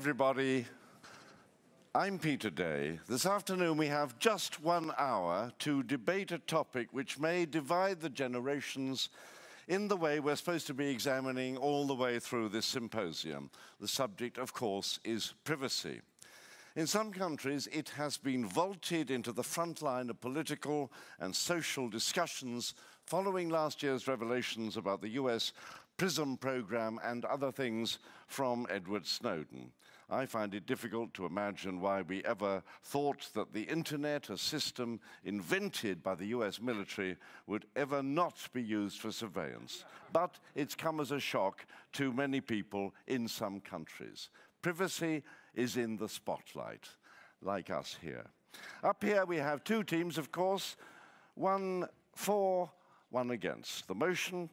everybody. I'm Peter Day. This afternoon we have just 1 hour to debate a topic which may divide the generations in the way we're supposed to be examining all the way through this symposium. The subject, of course, is privacy. In some countries, it has been vaulted into the front line of political and social discussions following last year's revelations about the US PRISM program and other things from Edward Snowden. I find it difficult to imagine why we ever thought that the internet, a system invented by the US military, would ever not be used for surveillance. But it's come as a shock to many people in some countries. Privacy is in the spotlight, like us here. Up here we have two teams, of course, one for, one against. The motion,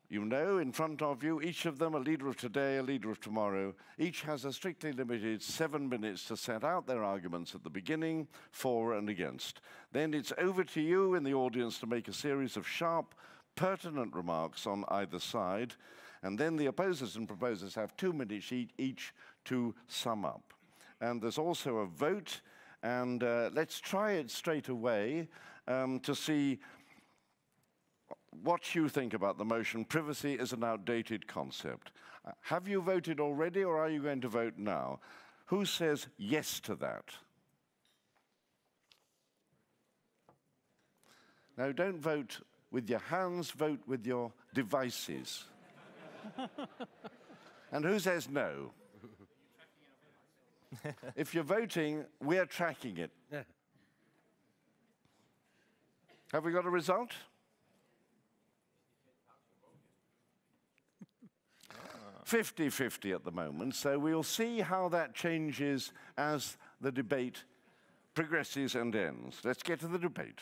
you know, in front of you, each of them a leader of today, a leader of tomorrow. Each has a strictly limited 7 minutes to set out their arguments at the beginning, for and against. Then it's over to you in the audience to make a series of sharp, pertinent remarks on either side. And then the opposers and proposers have 2 minutes each to sum up. And there's also a vote, and let's try it straight away to see what you think about the motion. Privacy is an outdated concept. Have you voted already, or are you going to vote now? Who says yes to that? Now, don't vote with your hands, vote with your devices. And who says no? If you're voting, we're tracking it. Have we got a result? 50-50 at the moment, so we'll see how that changes as the debate progresses and ends. Let's get to the debate.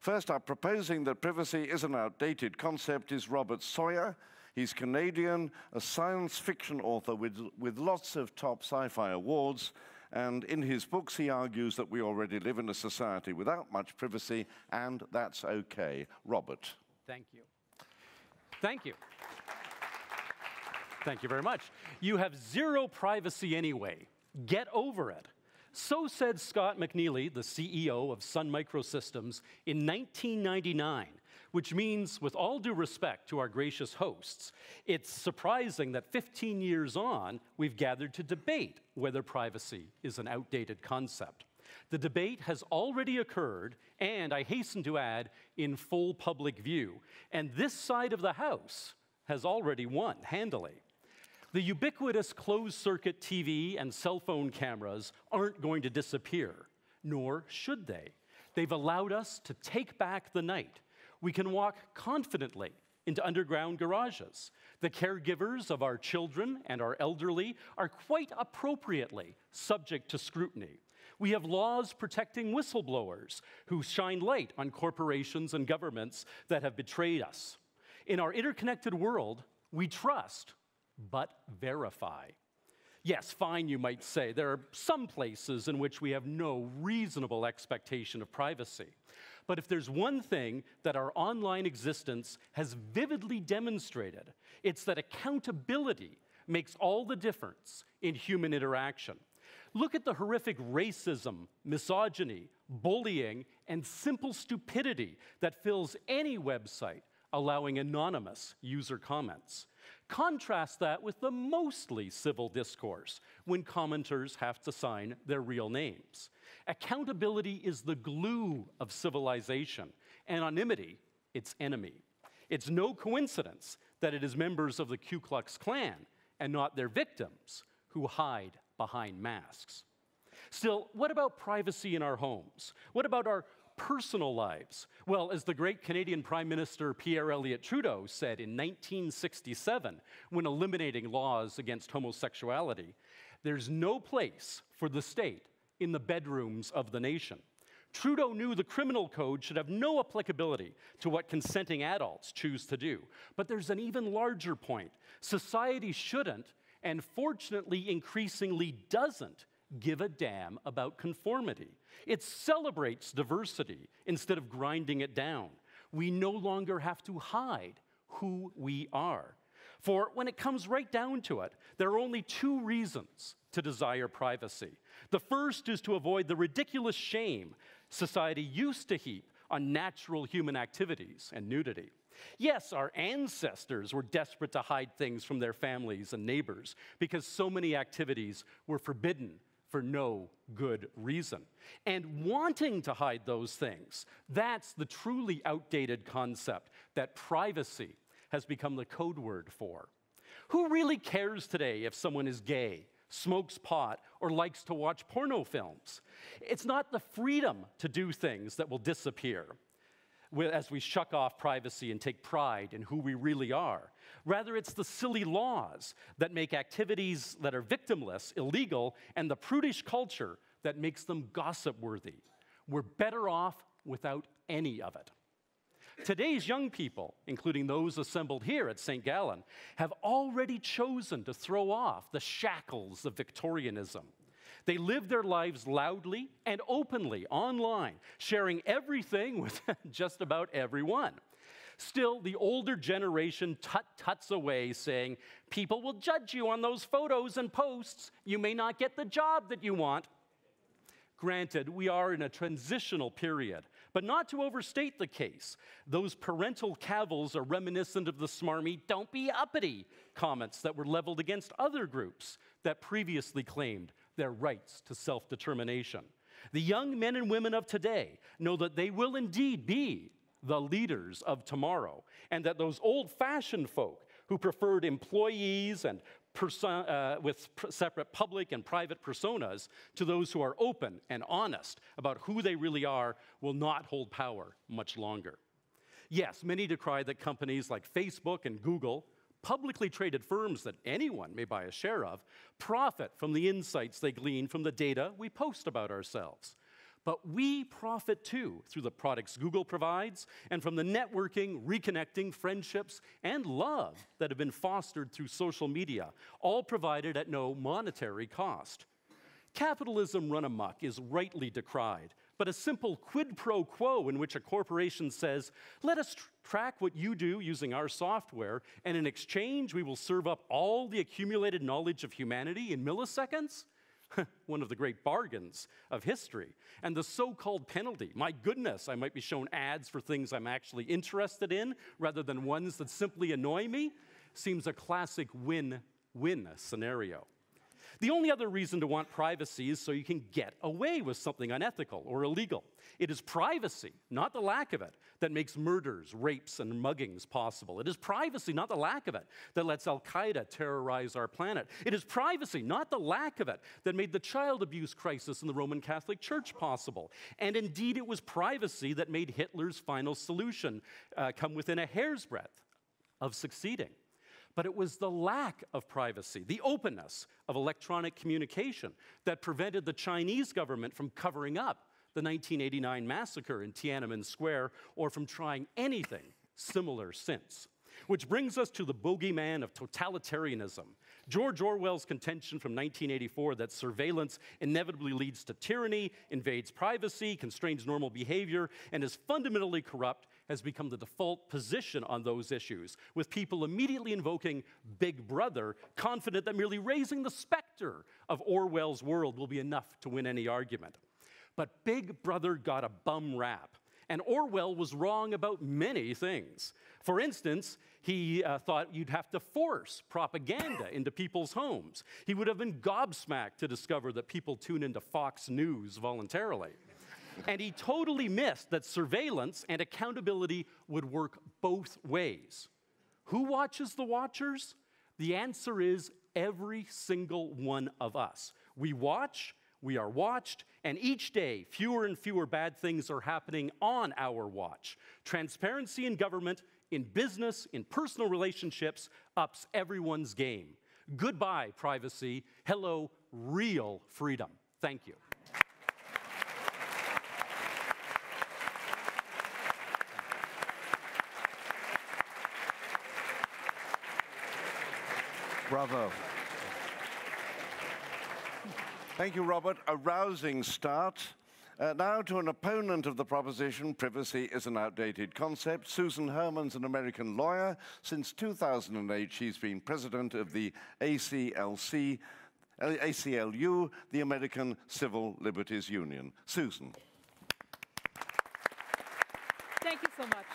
First up, proposing that privacy is an outdated concept is Robert Sawyer. He's Canadian, a science fiction author with lots of top sci-fi awards, and in his books he argues that we already live in a society without much privacy, and that's okay. Robert. Thank you. Thank you. Thank you very much. You have zero privacy anyway. Get over it. So said Scott McNealy, the CEO of Sun Microsystems, in 1999, which means, with all due respect to our gracious hosts, it's surprising that 15 years on, we've gathered to debate whether privacy is an outdated concept. The debate has already occurred, and I hasten to add, in full public view. And this side of the House has already won handily. The ubiquitous closed-circuit TV and cell phone cameras aren't going to disappear, nor should they. They've allowed us to take back the night. We can walk confidently into underground garages. The caregivers of our children and our elderly are quite appropriately subject to scrutiny. We have laws protecting whistleblowers who shine light on corporations and governments that have betrayed us. In our interconnected world, we trust, but verify. Yes, fine, you might say. There are some places in which we have no reasonable expectation of privacy. But if there's one thing that our online existence has vividly demonstrated, it's that accountability makes all the difference in human interaction. Look at the horrific racism, misogyny, bullying, and simple stupidity that fills any website allowing anonymous user comments. Contrast that with the mostly civil discourse, when commenters have to sign their real names. Accountability is the glue of civilization. Anonymity, its enemy. It's no coincidence that it is members of the Ku Klux Klan and not their victims who hide behind masks. Still, what about privacy in our homes? What about our personal lives? Well, as the great Canadian Prime Minister Pierre Elliott Trudeau said in 1967, when eliminating laws against homosexuality, there's no place for the state in the bedrooms of the nation. Trudeau knew the criminal code should have no applicability to what consenting adults choose to do. But there's an even larger point. Society shouldn't, and fortunately increasingly doesn't, give a damn about conformity. It celebrates diversity instead of grinding it down. We no longer have to hide who we are. For when it comes right down to it, there are only two reasons to desire privacy. The first is to avoid the ridiculous shame society used to heap on natural human activities and nudity. Yes, our ancestors were desperate to hide things from their families and neighbors because so many activities were forbidden for no good reason. And wanting to hide those things, that's the truly outdated concept that privacy has become the code word for. Who really cares today if someone is gay, smokes pot, or likes to watch porno films? It's not the freedom to do things that will disappear as we shuck off privacy and take pride in who we really are. Rather, it's the silly laws that make activities that are victimless illegal and the prudish culture that makes them gossip-worthy. We're better off without any of it. Today's young people, including those assembled here at St. Gallen, have already chosen to throw off the shackles of Victorianism. They live their lives loudly and openly online, sharing everything with just about everyone. Still, the older generation tut-tuts away, saying, "People will judge you on those photos and posts. You may not get the job that you want." Granted, we are in a transitional period, but not to overstate the case. Those parental cavils are reminiscent of the smarmy "don't be uppity" comments that were leveled against other groups that previously claimed their rights to self-determination. The young men and women of today know that they will indeed be the leaders of tomorrow, and that those old-fashioned folk who preferred employees and with separate public and private personas to those who are open and honest about who they really are will not hold power much longer. Yes, many decry that companies like Facebook and Google, publicly traded firms that anyone may buy a share of, profit from the insights they glean from the data we post about ourselves. But we profit too through the products Google provides and from the networking, reconnecting, friendships, and love that have been fostered through social media, all provided at no monetary cost. Capitalism run amok is rightly decried, but a simple quid pro quo in which a corporation says, "Let us track what you do using our software, and in exchange we will serve up all the accumulated knowledge of humanity in milliseconds?" One of the great bargains of history. And the so-called penalty, my goodness, I might be shown ads for things I'm actually interested in rather than ones that simply annoy me, seems a classic win-win scenario. The only other reason to want privacy is so you can get away with something unethical or illegal. It is privacy, not the lack of it, that makes murders, rapes, and muggings possible. It is privacy, not the lack of it, that lets Al-Qaeda terrorize our planet. It is privacy, not the lack of it, that made the child abuse crisis in the Roman Catholic Church possible. And indeed, it was privacy that made Hitler's final solution come within a hair's breadth of succeeding. But it was the lack of privacy, the openness of electronic communication that prevented the Chinese government from covering up the 1989 massacre in Tiananmen Square or from trying anything similar since. Which brings us to the bogeyman of totalitarianism. George Orwell's contention from 1984 that surveillance inevitably leads to tyranny, invades privacy, constrains normal behavior, and is fundamentally corrupt has become the default position on those issues, with people immediately invoking Big Brother, confident that merely raising the specter of Orwell's world will be enough to win any argument. But Big Brother got a bum rap. And Orwell was wrong about many things. For instance, he thought you'd have to force propaganda into people's homes. He would have been gobsmacked to discover that people tune into Fox News voluntarily. And he totally missed that surveillance and accountability would work both ways. Who watches the watchers? The answer is every single one of us. We watch, we are watched, and each day, fewer and fewer bad things are happening on our watch. Transparency in government, in business, in personal relationships, ups everyone's game. Goodbye, privacy. Hello, real freedom. Thank you. Bravo. Thank you, Robert. A rousing start. Now to an opponent of the proposition, privacy is an outdated concept. Susan Herman's an American lawyer. Since 2008, she's been president of the ACLC, ACLU, the American Civil Liberties Union. Susan. Thank you so much.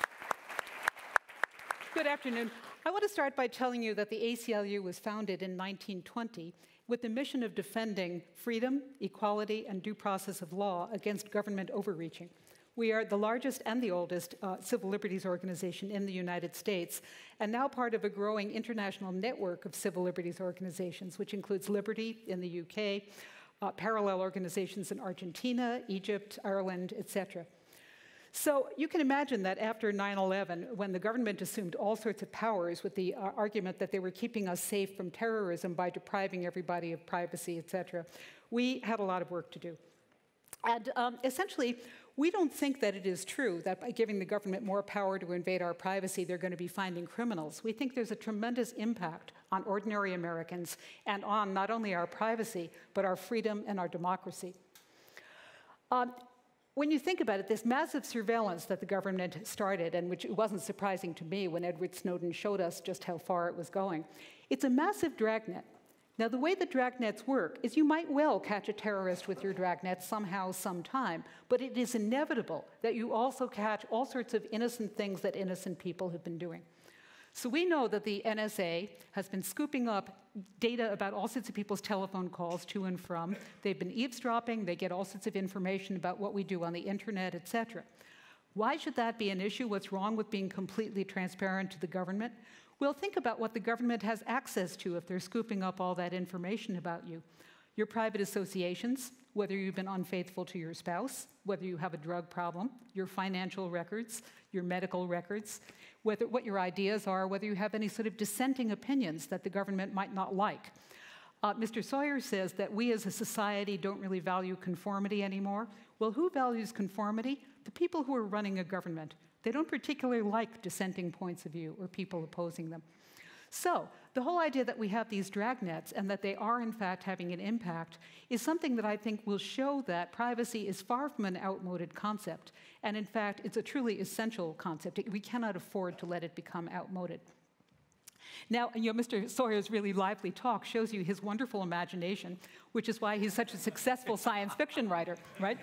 Good afternoon. I want to start by telling you that the ACLU was founded in 1920 with the mission of defending freedom, equality, and due process of law against government overreaching. We are the largest and the oldest civil liberties organization in the United States, and now part of a growing international network of civil liberties organizations, which includes Liberty in the UK, parallel organizations in Argentina, Egypt, Ireland, etc. So you can imagine that after 9/11, when the government assumed all sorts of powers with the argument that they were keeping us safe from terrorism by depriving everybody of privacy, etc., we had a lot of work to do. And essentially, we don't think that it is true that by giving the government more power to invade our privacy, they're going to be finding criminals. We think there's a tremendous impact on ordinary Americans and on not only our privacy, but our freedom and our democracy. When you think about it, this massive surveillance that the government started, and which it wasn't surprising to me when Edward Snowden showed us just how far it was going, it's a massive dragnet. Now, the way the dragnets work is you might well catch a terrorist with your dragnet somehow, sometime, but it is inevitable that you also catch all sorts of innocent things that innocent people have been doing. So we know that the NSA has been scooping up data about all sorts of people's telephone calls to and from. They've been eavesdropping. They get all sorts of information about what we do on the internet, etc. Why should that be an issue? What's wrong with being completely transparent to the government? Well, think about what the government has access to if they're scooping up all that information about you. Your private associations, whether you've been unfaithful to your spouse, whether you have a drug problem, your financial records, your medical records, what your ideas are, whether you have any sort of dissenting opinions that the government might not like. Mr. Sawyer says that we as a society don't really value conformity anymore. Well, who values conformity? The people who are running a government. They don't particularly like dissenting points of view or people opposing them. So the whole idea that we have these dragnets and that they are, in fact, having an impact is something that I think will show that privacy is far from an outmoded concept. And in fact, it's a truly essential concept. We cannot afford to let it become outmoded. Now, Mr. Sawyer's really lively talk shows you his wonderful imagination, which is why he's such a successful science fiction writer, right?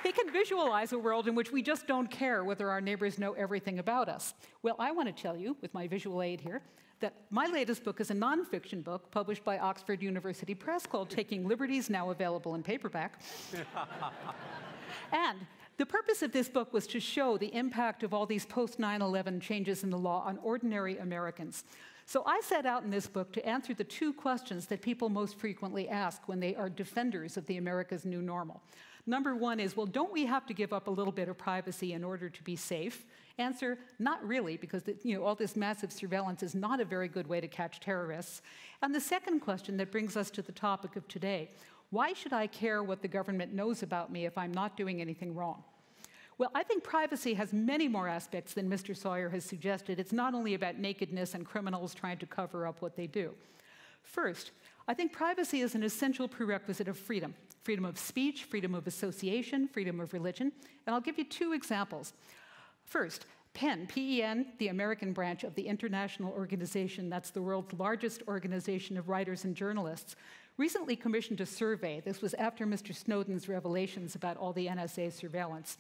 He can visualize a world in which we just don't care whether our neighbors know everything about us. Well, I want to tell you, with my visual aid here, that my latest book is a nonfiction book published by Oxford University Press called Taking Liberties, now available in paperback. And the purpose of this book was to show the impact of all these post-9/11 changes in the law on ordinary Americans. So I set out in this book to answer the two questions that people most frequently ask when they are defenders of the America's new normal. Number one is, well, don't we have to give up a little bit of privacy in order to be safe? Answer, not really, because all this massive surveillance is not a very good way to catch terrorists. And the second question that brings us to the topic of today, why should I care what the government knows about me if I'm not doing anything wrong? Well, I think privacy has many more aspects than Mr. Sawyer has suggested. It's not only about nakedness and criminals trying to cover up what they do. First, I think privacy is an essential prerequisite of freedom. Freedom of speech, freedom of association, freedom of religion. And I'll give you two examples. First, PEN, P-E-N, the American branch of the international organization, that's the world's largest organization of writers and journalists, recently commissioned a survey. This was after Mr. Snowden's revelations about all the NSA surveillance.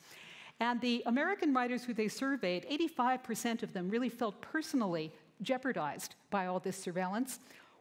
And the American writers who they surveyed, 85% of them really felt personally jeopardized by all this surveillance.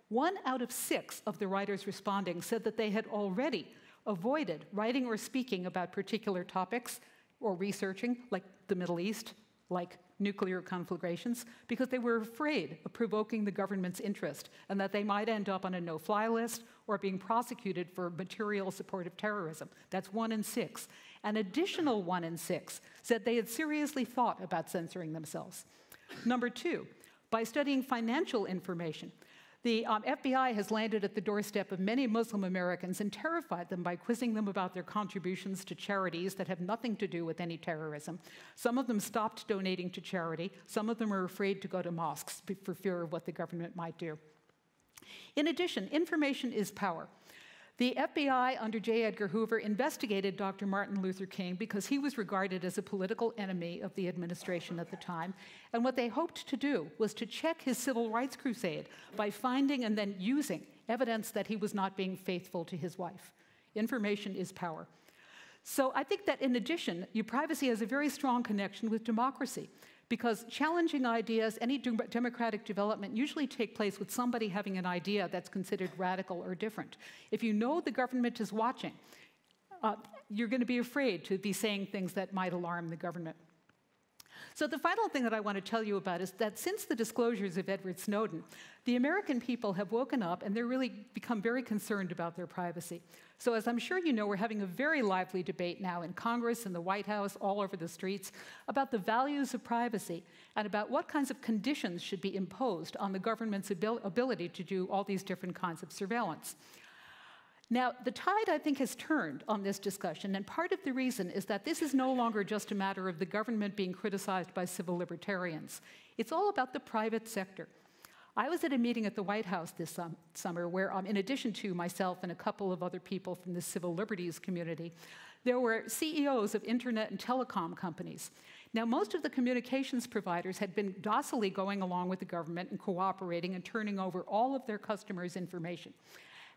1 out of 6 of the writers responding said that they had already avoided writing or speaking about particular topics or researching, like the Middle East, like nuclear conflagrations, because they were afraid of provoking the government's interest and that they might end up on a no-fly list or being prosecuted for material support of terrorism. That's 1 in 6. An additional 1 in 6 said they had seriously thought about censoring themselves. Number 2, by studying financial information, the FBI has landed at the doorstep of many Muslim Americans and terrified them by quizzing them about their contributions to charities that have nothing to do with any terrorism. Some of them stopped donating to charity. Some of them are afraid to go to mosques for fear of what the government might do. In addition, information is power. The FBI under J. Edgar Hoover investigated Dr. Martin Luther King because he was regarded as a political enemy of the administration at the time. And what they hoped to do was to check his civil rights crusade by finding and then using evidence that he was not being faithful to his wife. Information is power. So I think that in addition, privacy has a very strong connection with democracy, because challenging ideas, any democratic development usually take place with somebody having an idea that's considered radical or different. If you know the government is watching, you're going to be afraid to be saying things that might alarm the government. So the final thing that I want to tell you about is that since the disclosures of Edward Snowden, the American people have woken up and they're really become very concerned about their privacy. So as I'm sure you know, we're having a very lively debate now in Congress, in the White House, all over the streets, about the values of privacy and about what kinds of conditions should be imposed on the government's ability to do all these different kinds of surveillance. Now, the tide, I think, has turned on this discussion, and part of the reason is that this is no longer just a matter of the government being criticized by civil libertarians. It's all about the private sector. I was at a meeting at the White House this summer where, in addition to myself and a couple of other people from the civil liberties community, there were CEOs of internet and telecom companies. Now, most of the communications providers had been docilely going along with the government and cooperating and turning over all of their customers' information.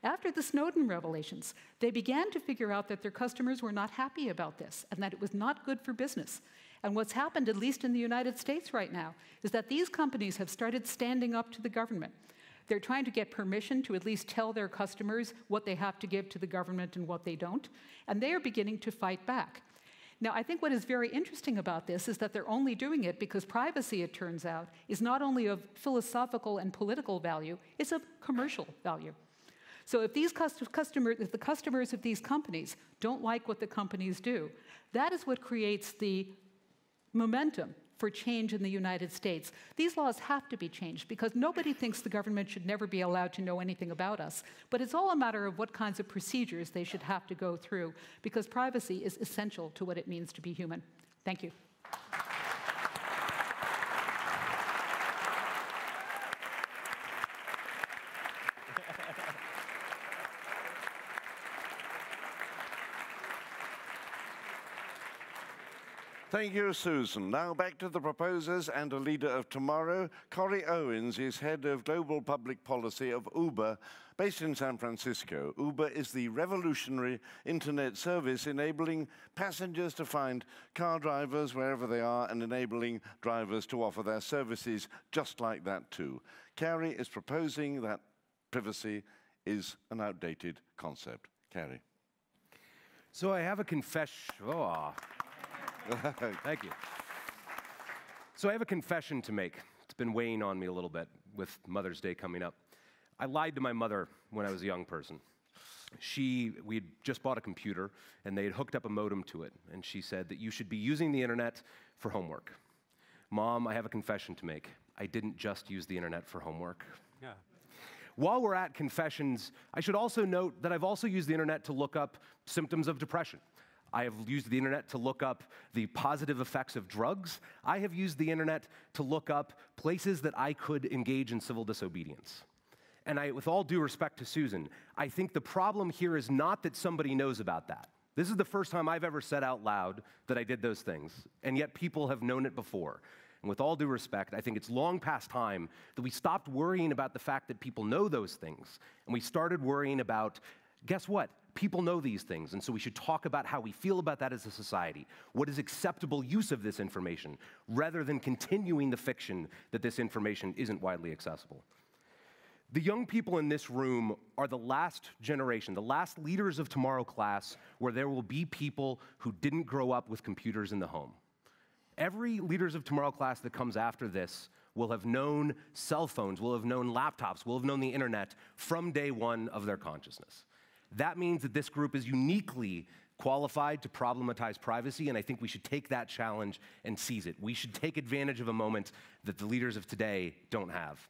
After the Snowden revelations, they began to figure out that their customers were not happy about this and that it was not good for business. And what's happened, at least in the United States right now, is that these companies have started standing up to the government. They're trying to get permission to at least tell their customers what they have to give to the government and what they don't, and they are beginning to fight back. Now, I think what is very interesting about this is that they're only doing it because privacy, it turns out, is not only of philosophical and political value, it's of commercial value. So if the customers of these companies don't like what the companies do, that is what creates the momentum for change in the United States. These laws have to be changed because nobody thinks the government should never be allowed to know anything about us. But it's all a matter of what kinds of procedures they should have to go through, because privacy is essential to what it means to be human. Thank you. Thank you, Susan. Now back to the proposers and a leader of tomorrow. Cory Owens is head of global public policy of Uber, based in San Francisco. Uber is the revolutionary internet service enabling passengers to find car drivers wherever they are and enabling drivers to offer their services just like that too. Cory is proposing that privacy is an outdated concept. Cory. So I have a confession. Oh. Thank you. So I have a confession to make. It's been weighing on me a little bit with Mother's Day coming up. I lied to my mother when I was a young person. We had just bought a computer, and they had hooked up a modem to it, and she said that you should be using the internet for homework. Mom, I have a confession to make. I didn't just use the internet for homework. Yeah. While we're at confessions, I should also note that I've also used the internet to look up symptoms of depression. I have used the internet to look up the positive effects of drugs. I have used the internet to look up places that I could engage in civil disobedience. And with all due respect to Susan, I think the problem here is not that somebody knows about that. This is the first time I've ever said out loud that I did those things, and yet people have known it before. And with all due respect, I think it's long past time that we stopped worrying about the fact that people know those things, and we started worrying about, guess what? People know these things, and so we should talk about how we feel about that as a society. What is acceptable use of this information, rather than continuing the fiction that this information isn't widely accessible. The young people in this room are the last generation, the last leaders of tomorrow class, where there will be people who didn't grow up with computers in the home. Every Leaders of Tomorrow class that comes after this will have known cell phones, will have known laptops, will have known the internet from day one of their consciousness. That means that this group is uniquely qualified to problematize privacy, and I think we should take that challenge and seize it. We should take advantage of a moment that the leaders of today don't have.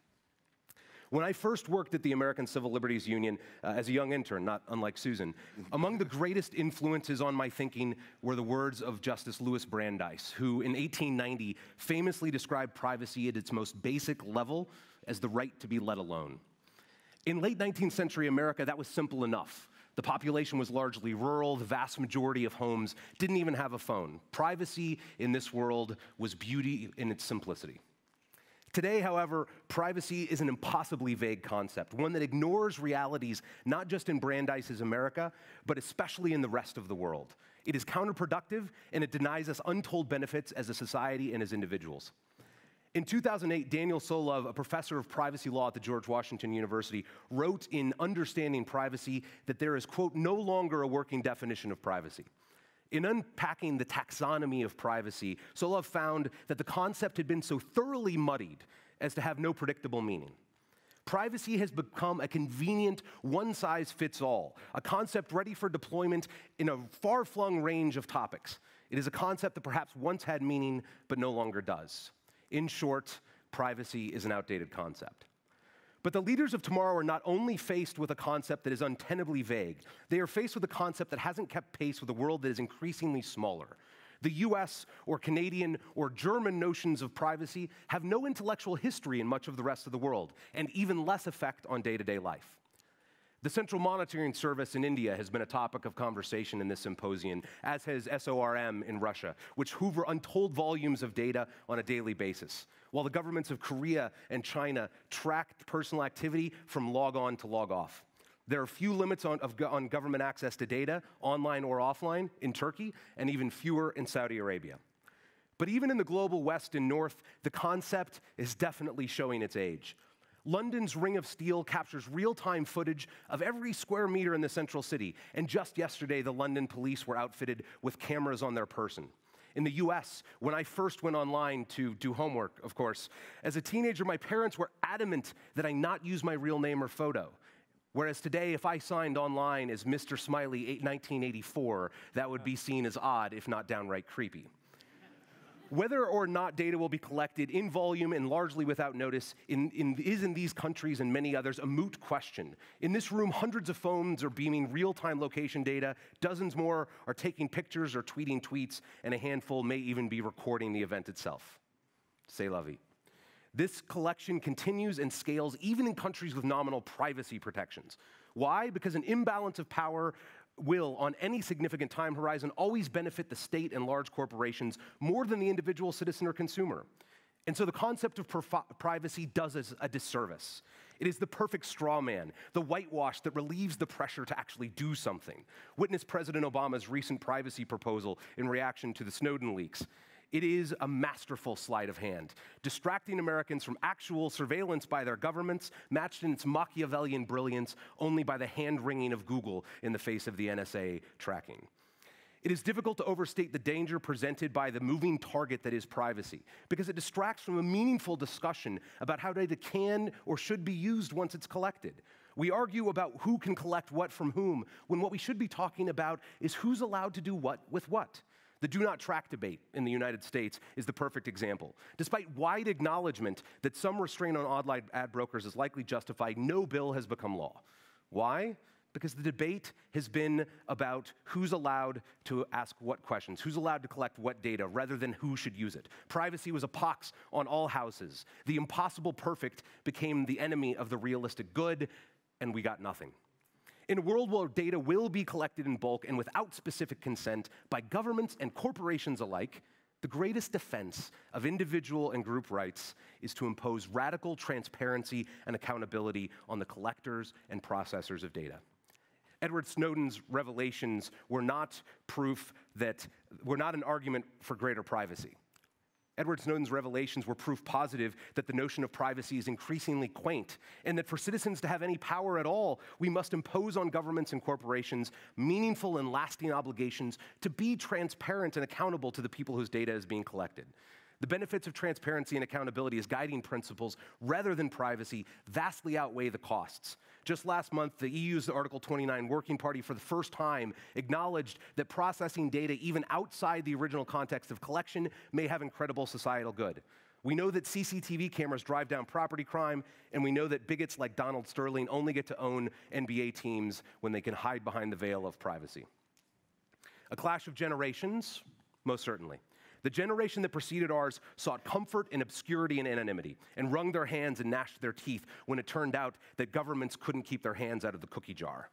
When I first worked at the American Civil Liberties Union as a young intern, not unlike Susan, among the greatest influences on my thinking were the words of Justice Louis Brandeis, who in 1890 famously described privacy at its most basic level as the right to be let alone. In late 19th century America, that was simple enough. The population was largely rural. The vast majority of homes didn't even have a phone. Privacy in this world was beauty in its simplicity. Today, however, privacy is an impossibly vague concept, one that ignores realities not just in Brandeis's America, but especially in the rest of the world. It is counterproductive, and it denies us untold benefits as a society and as individuals. In 2008, Daniel Solove, a professor of privacy law at the George Washington University, wrote in Understanding Privacy that there is, quote, no longer a working definition of privacy. In unpacking the taxonomy of privacy, Solove found that the concept had been so thoroughly muddied as to have no predictable meaning. Privacy has become a convenient one-size-fits-all, a concept ready for deployment in a far-flung range of topics. It is a concept that perhaps once had meaning, but no longer does. In short, privacy is an outdated concept. But the leaders of tomorrow are not only faced with a concept that is untenably vague, they are faced with a concept that hasn't kept pace with a world that is increasingly smaller. The US or Canadian or German notions of privacy have no intellectual history in much of the rest of the world, and even less effect on day-to-day life. The Central Monitoring Service in India has been a topic of conversation in this symposium, as has SORM in Russia, which hoover untold volumes of data on a daily basis, while the governments of Korea and China tracked personal activity from log on to log off. There are few limits on government access to data, online or offline, in Turkey, and even fewer in Saudi Arabia. But even in the global West and North, the concept is definitely showing its age. London's Ring of Steel captures real-time footage of every square meter in the central city, and just yesterday, the London police were outfitted with cameras on their person. In the US, when I first went online to do homework, of course, as a teenager, my parents were adamant that I not use my real name or photo. Whereas today, if I signed online as Mr. Smiley 1984, that would be seen as odd, if not downright creepy. Whether or not data will be collected in volume and largely without notice is in these countries and many others a moot question. In this room, hundreds of phones are beaming real-time location data, dozens more are taking pictures or tweeting tweets, and a handful may even be recording the event itself. C'est la vie. This collection continues and scales even in countries with nominal privacy protections. Why? Because an imbalance of power will, on any significant time horizon, always benefit the state and large corporations more than the individual citizen or consumer. And so the concept of privacy does us a disservice. It is the perfect straw man, the whitewash that relieves the pressure to actually do something. Witness President Obama's recent privacy proposal in reaction to the Snowden leaks. It is a masterful sleight of hand, distracting Americans from actual surveillance by their governments, matched in its Machiavellian brilliance only by the hand-wringing of Google in the face of the NSA tracking. It is difficult to overstate the danger presented by the moving target that is privacy, because it distracts from a meaningful discussion about how data can or should be used once it's collected. We argue about who can collect what from whom, when what we should be talking about is who's allowed to do what with what. The do not track debate in the United States is the perfect example. Despite wide acknowledgement that some restraint on online ad brokers is likely justified, no bill has become law. Why? Because the debate has been about who's allowed to ask what questions, who's allowed to collect what data, rather than who should use it. Privacy was a pox on all houses. The impossible perfect became the enemy of the realistic good, and we got nothing. In a world where data will be collected in bulk and without specific consent by governments and corporations alike, the greatest defense of individual and group rights is to impose radical transparency and accountability on the collectors and processors of data. Edward Snowden's revelations were not an argument for greater privacy. Edward Snowden's revelations were proof positive that the notion of privacy is increasingly quaint, and that for citizens to have any power at all, we must impose on governments and corporations meaningful and lasting obligations to be transparent and accountable to the people whose data is being collected. The benefits of transparency and accountability as guiding principles, rather than privacy, vastly outweigh the costs. Just last month, the EU's Article 29 Working Party for the first time acknowledged that processing data even outside the original context of collection may have incredible societal good. We know that CCTV cameras drive down property crime, and we know that bigots like Donald Sterling only get to own NBA teams when they can hide behind the veil of privacy. A clash of generations? Most certainly. The generation that preceded ours sought comfort in obscurity and anonymity, and wrung their hands and gnashed their teeth when it turned out that governments couldn't keep their hands out of the cookie jar.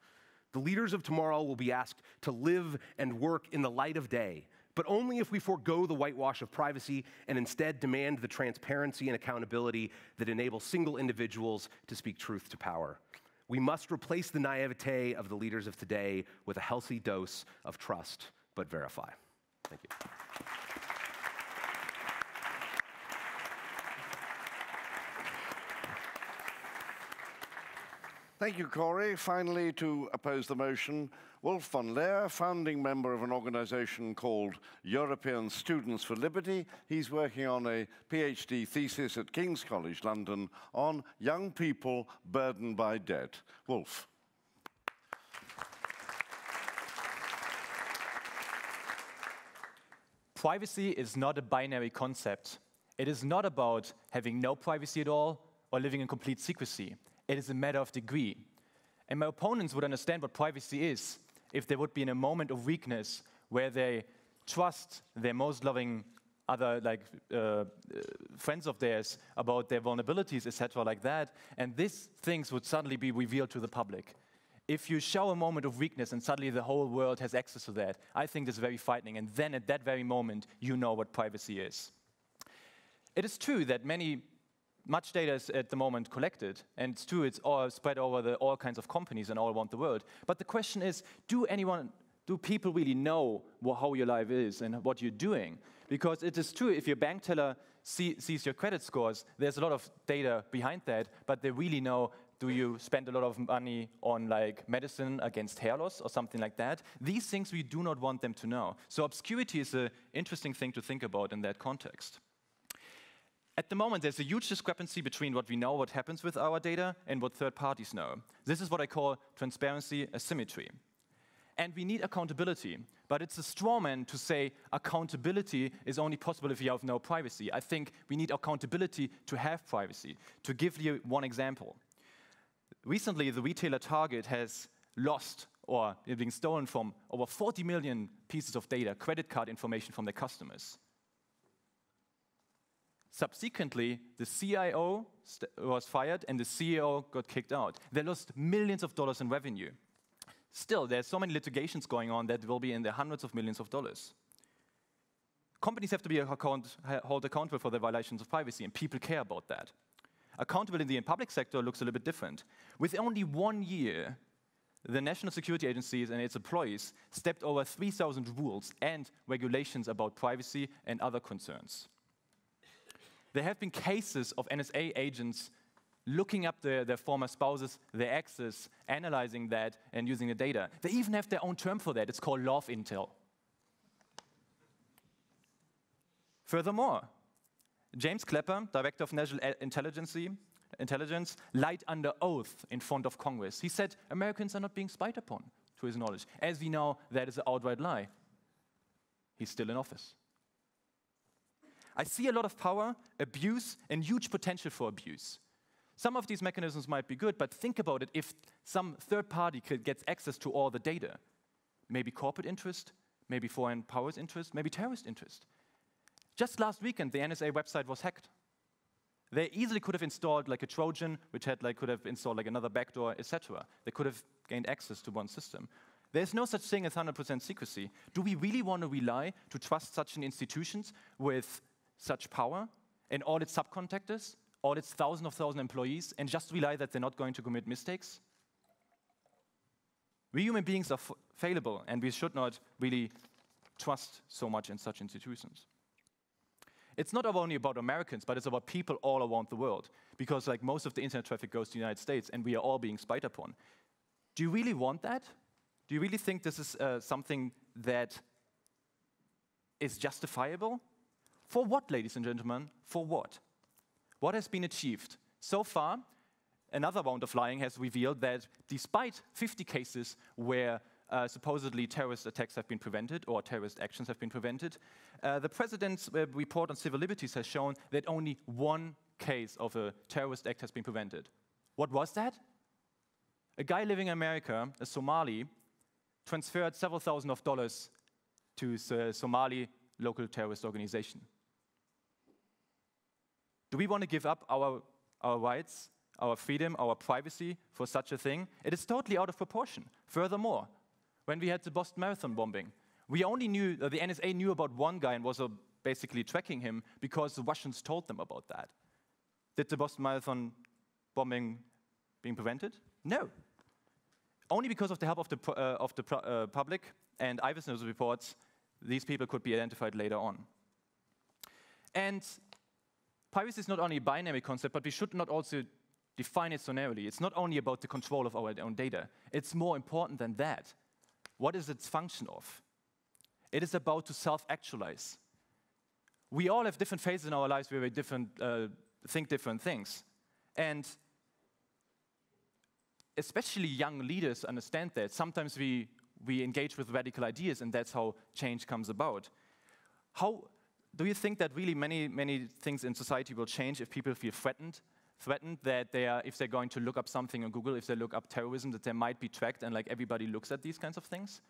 The leaders of tomorrow will be asked to live and work in the light of day, but only if we forego the whitewash of privacy and instead demand the transparency and accountability that enable single individuals to speak truth to power. We must replace the naivete of the leaders of today with a healthy dose of trust but verify. Thank you. Thank you, Cory. Finally, to oppose the motion, Wolf von Laer, founding member of an organization called European Students for Liberty. He's working on a PhD thesis at King's College London on young people burdened by debt. Wolf. Privacy is not a binary concept. It is not about having no privacy at all or living in complete secrecy. It is a matter of degree. And my opponents would understand what privacy is if they would be in a moment of weakness where they trust their most loving other friends of theirs about their vulnerabilities, etc., like that, and these things would suddenly be revealed to the public. If you show a moment of weakness and suddenly the whole world has access to that, I think that's very frightening, and then at that very moment, you know what privacy is. It is true that much data is at the moment collected, and it's true it's all spread over all kinds of companies and all around the world. But the question is, do people really know how your life is and what you're doing? Because it is true, if your bank teller sees your credit scores, there's a lot of data behind that, but they really know, do you spend a lot of money on medicine against hair loss or something like that? These things we do not want them to know. So obscurity is an interesting thing to think about in that context. At the moment, there's a huge discrepancy between what we know, what happens with our data, and what third parties know. This is what I call transparency asymmetry. And we need accountability, but it's a straw man to say accountability is only possible if you have no privacy. I think we need accountability to have privacy. To give you one example, recently the retailer Target has lost or been stolen from over 40 million pieces of data, credit card information from their customers. Subsequently, the CIO was fired and the CEO got kicked out. They lost millions of dollars in revenue. Still, there's so many litigations going on that will be in the hundreds of millions of dollars. Companies have to be held accountable for their violations of privacy, and people care about that. Accountability in the public sector looks a little bit different. With only 1 year, the national security agencies and its employees stepped over 3,000 rules and regulations about privacy and other concerns. There have been cases of NSA agents looking up their former spouses, their exes, analyzing that, and using the data. They even have their own term for that. It's called love intel. Furthermore, James Clapper, Director of National Intelligence, lied under oath in front of Congress. He said Americans are not being spied upon, to his knowledge. As we know, that is an outright lie. He's still in office. I see a lot of power, abuse, and huge potential for abuse. Some of these mechanisms might be good, but think about it. If some third party gets access to all the data, maybe corporate interest, maybe foreign powers interest, maybe terrorist interest. Just last weekend, the NSA website was hacked. They easily could have installed a Trojan, which could have installed another backdoor, etc. They could have gained access to one system. There's no such thing as 100% secrecy. Do we really want to rely to trust such institutions with such power and all its subcontractors, all its thousands of employees, and just rely that they're not going to commit mistakes? We human beings are fallible, and we should not really trust so much in such institutions. It's not only about Americans, but it's about people all around the world, because most of the internet traffic goes to the United States, and we are all being spied upon. Do you really want that? Do you really think this is something that is justifiable? For what, ladies and gentlemen? For what? What has been achieved? So far, another round of lying has revealed that despite 50 cases where supposedly terrorist attacks have been prevented or terrorist actions have been prevented, the President's report on civil liberties has shown that only 1 case of a terrorist act has been prevented. What was that? A guy living in America, a Somali, transferred several thousands of dollars to a Somali local terrorist organization. Do we want to give up our rights, our freedom, our privacy for such a thing, it is totally out of proportion. Furthermore, when we had the Boston Marathon bombing, we only knew, the NSA knew about one guy and was basically tracking him because the Russians told them about that. Did the Boston Marathon bombing being prevented? No. Only because of the help of the public and eyewitness reports, these people could be identified later on. And privacy is not only a binary concept, but we should not also define it so narrowly. It's not only about the control of our own data. It's more important than that. What is its function of? It is about to self-actualize. We all have different phases in our lives where we think different things. And especially young leaders understand that. Sometimes we engage with radical ideas, and that's how change comes about. How do you think that really many things in society will change if people feel threatened that if they're going to look up something on Google, if they look up terrorism, that they might be tracked, and like everybody looks at these kinds of things?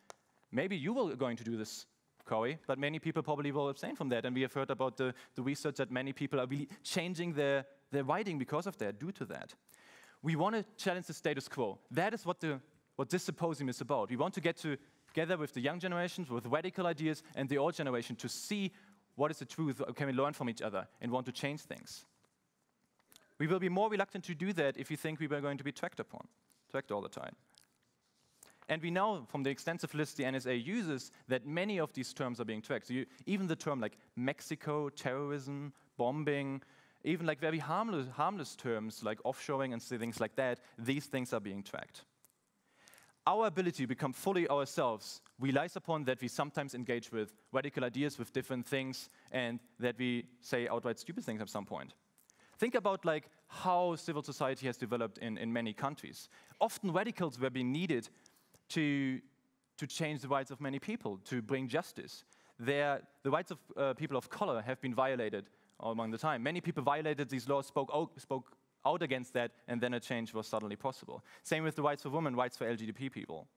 Maybe you are going to do this, Cory, but many people probably will abstain from that. And we have heard about the research that many people are really changing their writing because of that, due to that. We want to challenge the status quo. That is what this symposium is about. We want to get together with the young generations, with radical ideas, and the old generation to see what is the truth, can we learn from each other, and want to change things. We will be more reluctant to do that if we think we are going to be tracked all the time. And we know from the extensive list the NSA uses that many of these terms are being tracked. So even the term like Mexico, terrorism, bombing, even like very harmless terms like offshoring and things like that, these things are being tracked. Our ability to become fully ourselves relies upon that we sometimes engage with radical ideas, with different things, and that we say outright stupid things at some point. Think about like how civil society has developed in many countries. Often radicals were being needed to change the rights of many people, to bring justice. The rights of people of color have been violated all among the time. Many people violated these laws, spoke out against that, and then a change was suddenly possible. Same with the rights for women, rights for LGBT people.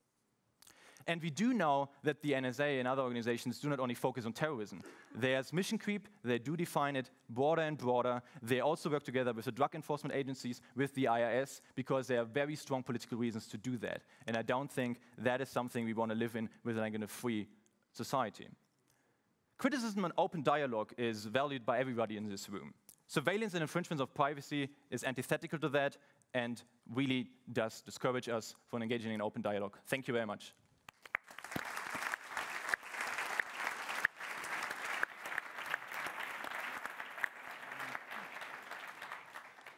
And we do know that the NSA and other organizations do not only focus on terrorism. There's mission creep, they do define it broader and broader. They also work together with the drug enforcement agencies, with the IRS, because there are very strong political reasons to do that. And I don't think that is something we want to live in within a free society. Criticism and open dialogue is valued by everybody in this room. Surveillance and infringement of privacy is antithetical to that and really does discourage us from engaging in open dialogue. Thank you very much.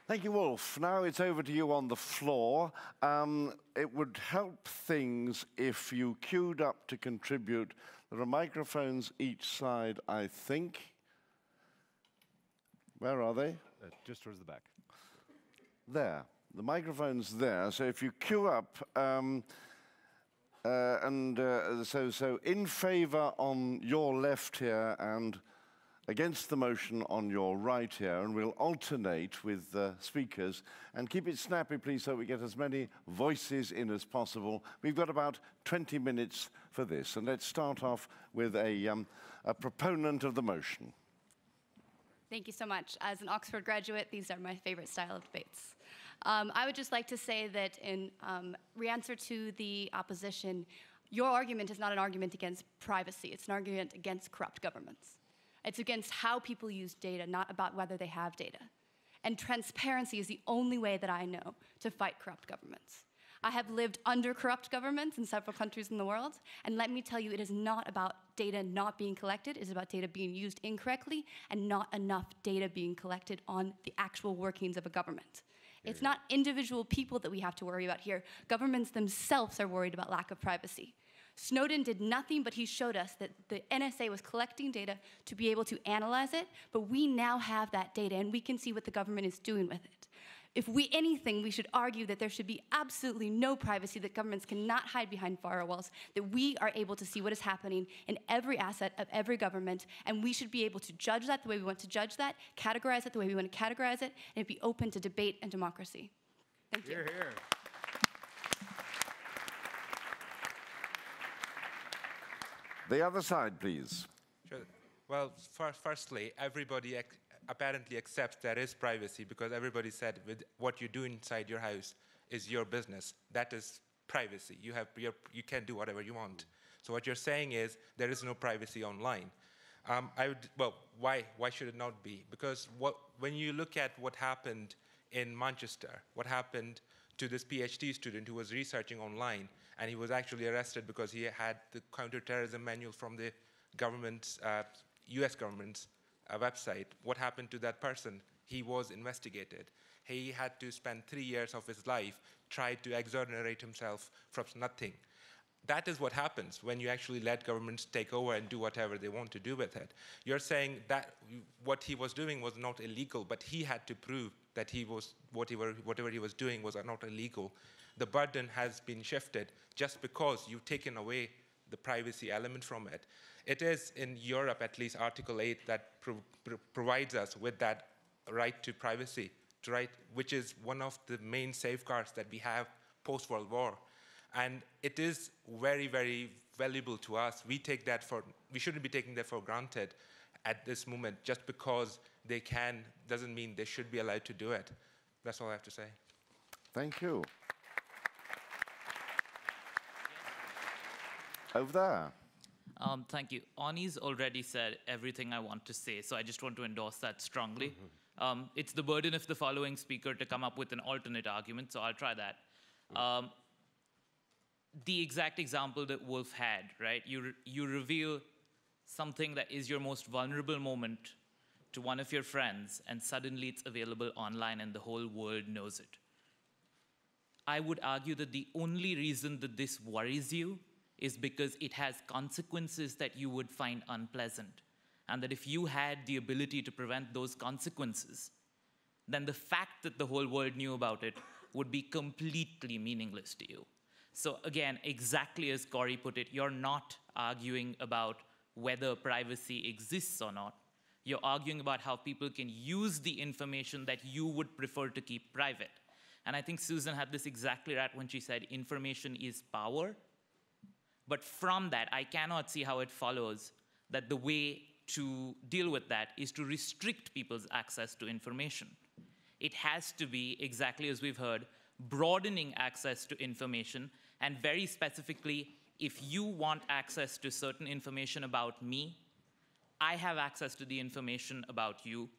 Thank you, Wolf. Now it's over to you on the floor. It would help things if you queued up to contribute. There are microphones each side, I think. Where are they? Just towards the back. There. The microphone's there. So if you queue up, so in favor on your left here and against the motion on your right here, and we'll alternate with speakers. And keep it snappy, please, so we get as many voices in as possible. We've got about 20 minutes for this. And let's start off with a proponent of the motion. Thank you so much. As an Oxford graduate, these are my favorite style of debates. I would just like to say that in answer to the opposition, your argument is not an argument against privacy. It's an argument against corrupt governments. It's against how people use data, not about whether they have data. And transparency is the only way that I know to fight corrupt governments. I have lived under corrupt governments in several countries in the world, and let me tell you, it is not about data not being collected. It is about data being used incorrectly and not enough data being collected on the actual workings of a government. It's not individual people that we have to worry about here. Governments themselves are worried about lack of privacy. Snowden did nothing, but he showed us that the NSA was collecting data to be able to analyze it, but we now have that data, and we can see what the government is doing with it. If anything, we should argue that there should be absolutely no privacy, that governments cannot hide behind firewalls, that we are able to see what is happening in every asset of every government, and we should be able to judge that the way we want to judge that, categorize it the way we want to categorize it, and be open to debate and democracy. Thank you. Hear, hear. The other side, please. Sure. Well, firstly, everybody apparently accepts there is privacy because everybody said with what you do inside your house is your business. That is privacy. You can do whatever you want. So what you're saying is there is no privacy online. Why should it not be? Because when you look at what happened in Manchester, what happened to this PhD student who was researching online, and he was actually arrested because he had the counterterrorism manual from the government's, US government's website. What happened to that person? He was investigated. He had to spend 3 years of his life trying to exonerate himself from nothing. That is what happens when you actually let governments take over and do whatever they want to do with it. You're saying that what he was doing was not illegal, but he had to prove that whatever he was doing was not illegal. The burden has been shifted just because you've taken away the privacy element from it. It is in Europe, at least Article 8, that provides us with that right to privacy, which is one of the main safeguards that we have post-World War. And it is very, very valuable to us. We shouldn't be taking that for granted at this moment. Just because they can doesn't mean they should be allowed to do it. That's all I have to say. Thank you. Over there. Thank you. Ani's already said everything I want to say, so I just want to endorse that strongly. It's the burden of the following speaker to come up with an alternate argument, so I'll try that. The exact example that Wolf had, right? You reveal something that is your most vulnerable moment to one of your friends, and suddenly it's available online and the whole world knows it. I would argue that the only reason that this worries you is because it has consequences that you would find unpleasant. And that if you had the ability to prevent those consequences, then the fact that the whole world knew about it would be completely meaningless to you. So again, exactly as Cory put it, you're not arguing about whether privacy exists or not. You're arguing about how people can use the information that you would prefer to keep private. And I think Susan had this exactly right when she said information is power. But from that, I cannot see how it follows that the way to deal with that is to restrict people's access to information. It has to be, exactly as we've heard, broadening access to information, and very specifically, if you want access to certain information about me, I have access to the information about you.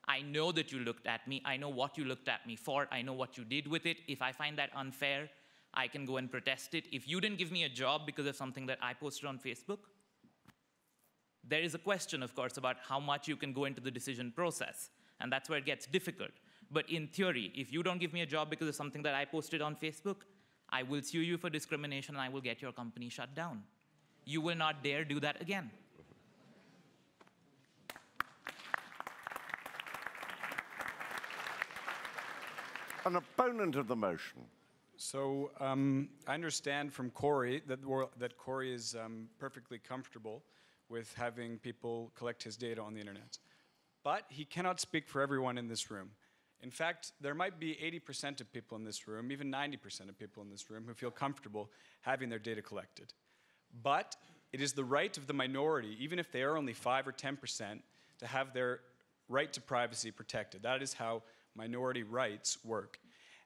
I know that you looked at me. I know what you looked at me for. I know what you did with it. If I find that unfair, I can go and protest it. If you didn't give me a job because of something that I posted on Facebook, there is a question, of course, about how much you can go into the decision process. And that's where it gets difficult. But in theory, if you don't give me a job because of something that I posted on Facebook, I will sue you for discrimination and I will get your company shut down. You will not dare do that again. An opponent of the motion. So I understand from Cory that Cory is perfectly comfortable with having people collect his data on the internet. But he cannot speak for everyone in this room. In fact, there might be 80% of people in this room, even 90% of people in this room, who feel comfortable having their data collected. But it is the right of the minority, even if they are only 5 or 10%, to have their right to privacy protected. That is how minority rights work.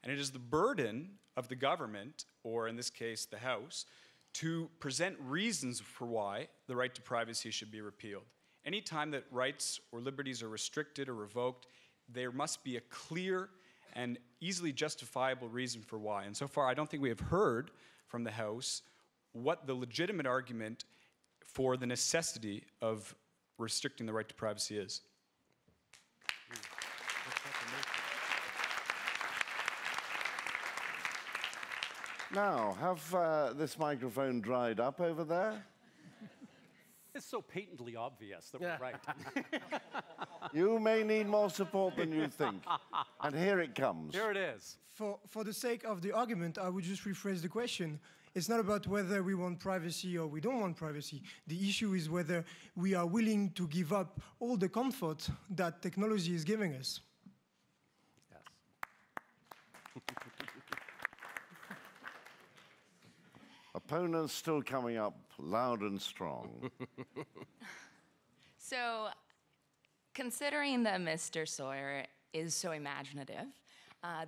And it is the burden of the government, or in this case, the House, to present reasons for why the right to privacy should be repealed. Anytime that rights or liberties are restricted or revoked, there must be a clear and easily justifiable reason for why. And so far, I don't think we have heard from the House what the legitimate argument for the necessity of restricting the right to privacy is. Now, have this microphone dried up over there? It's so patently obvious that we're right. You may need more support than you think. And here it comes. Here it is. For the sake of the argument, I would just rephrase the question. It's not about whether we want privacy or we don't want privacy. The issue is whether we are willing to give up all the comfort that technology is giving us. Yes. Opponents still coming up loud and strong. So Considering that Mr. Sawyer is so imaginative,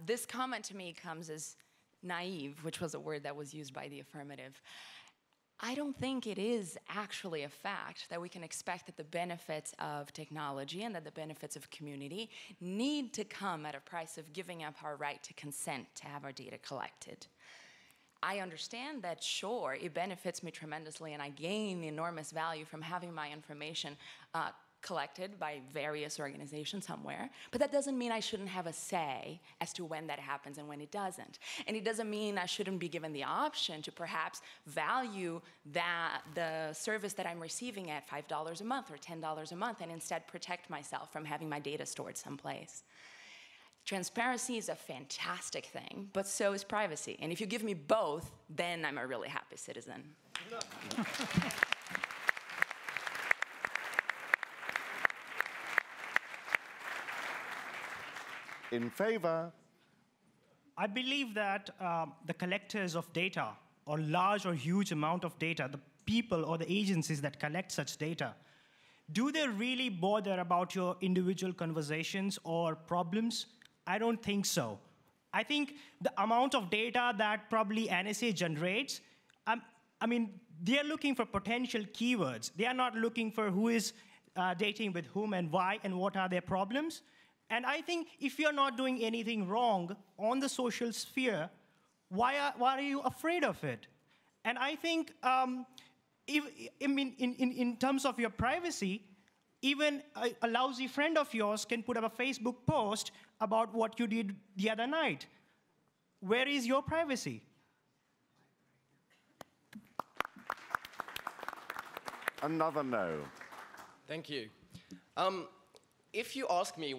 this comment to me comes as naive, which was a word that was used by the affirmative. I don't think it is actually a fact that we can expect that the benefits of technology and that the benefits of community need to come at a price of giving up our right to consent to have our data collected. I understand that, sure, it benefits me tremendously and I gain enormous value from having my information collected by various organizations somewhere, but that doesn't mean I shouldn't have a say as to when that happens and when it doesn't. And it doesn't mean I shouldn't be given the option to perhaps value the service that I'm receiving at $5 a month or $10 a month and instead protect myself from having my data stored someplace. Transparency is a fantastic thing, but so is privacy. And if you give me both, then I'm a really happy citizen. In favor? I believe that the collectors of data, or large or huge amount of data, the people or the agencies that collect such data, do they really bother about your individual conversations or problems? I don't think so. I think the amount of data that probably NSA generates, I mean, they're looking for potential keywords. They are not looking for who is dating with whom and why and what are their problems. And I think if you're not doing anything wrong on the social sphere, why are you afraid of it? And I think, in terms of your privacy, even a lousy friend of yours can put up a Facebook post about what you did the other night. Where is your privacy? Another no. Thank you. If you ask me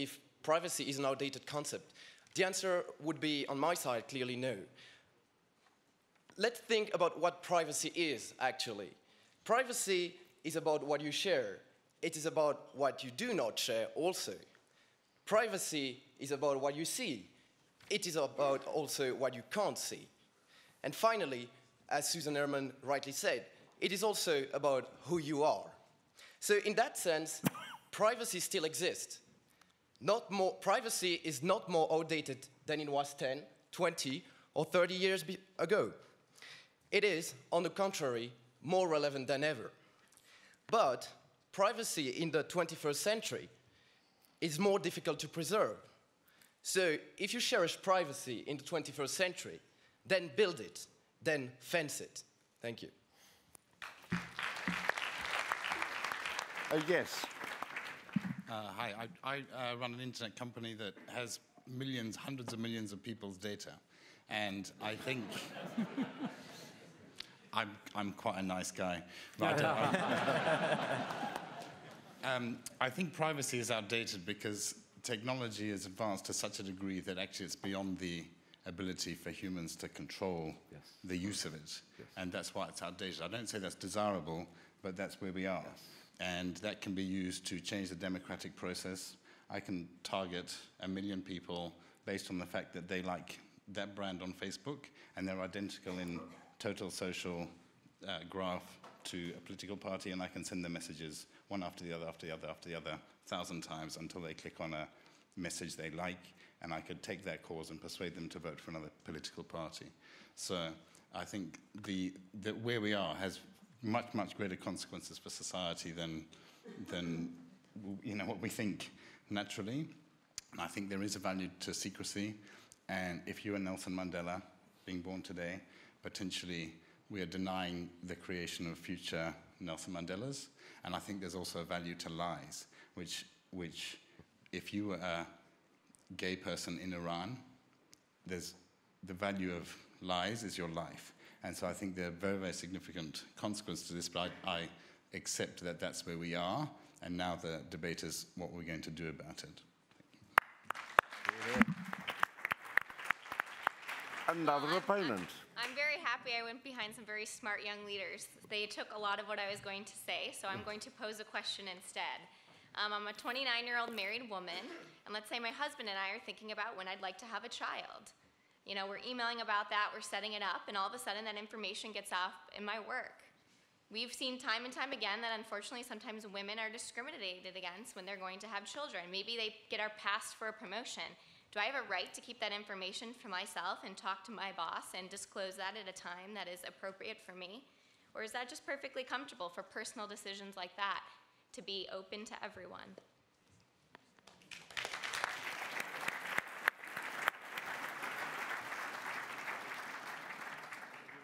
if privacy is an outdated concept, the answer would be, on my side, clearly no. Let's think about what privacy is, actually. Privacy is about what you share. It is about what you do not share also. Privacy is about what you see. It is about also what you can't see. And finally, as Susan Herman rightly said, it is also about who you are. So in that sense, privacy still exists. Privacy is not more outdated than it was 10, 20, or 30 years ago. It is, on the contrary, more relevant than ever. But privacy in the 21st century is more difficult to preserve. So if you cherish privacy in the 21st century, then build it, then fence it. Thank you. Yes. Hi, I run an internet company that has millions, hundreds of millions of people's data. And I think I'm quite a nice guy. But I think privacy is outdated because technology has advanced to such a degree that actually it's beyond the ability for humans to control the use of it. Yes. And that's why it's outdated. I don't say that's desirable, but that's where we are. Yes. And that can be used to change the democratic process. I can target 1 million people based on the fact that they like that brand on Facebook, and they're identical in total social graph to a political party, and I can send them messages one after the other, after the other, after the other, 1,000 times until they click on a message they like, and I could take that cause and persuade them to vote for another political party. So I think that where we are has much, much greater consequences for society than what we think naturally. And I think there is a value to secrecy. And if you are Nelson Mandela, being born today, potentially we are denying the creation of future Nelson Mandelas. And I think there's also a value to lies, which if you were a gay person in Iran, the value of lies is your life. And so I think there are very, very significant consequences to this, but I accept that that's where we are, and now the debate is what we're going to do about it. Another opponent. I'm very happy I went behind some very smart young leaders. They took a lot of what I was going to say, so I'm going to pose a question instead. I'm a 29-year-old married woman, and let's say my husband and I are thinking about when I'd like to have a child. We're emailing about that, we're setting it up, and all of a sudden that information gets off in my work. We've seen time and time again that unfortunately sometimes women are discriminated against when they're going to have children. Maybe they get our passed for a promotion. Do I have a right to keep that information for myself and talk to my boss and disclose that at a time that is appropriate for me? Or is that just perfectly comfortable for personal decisions like that to be open to everyone?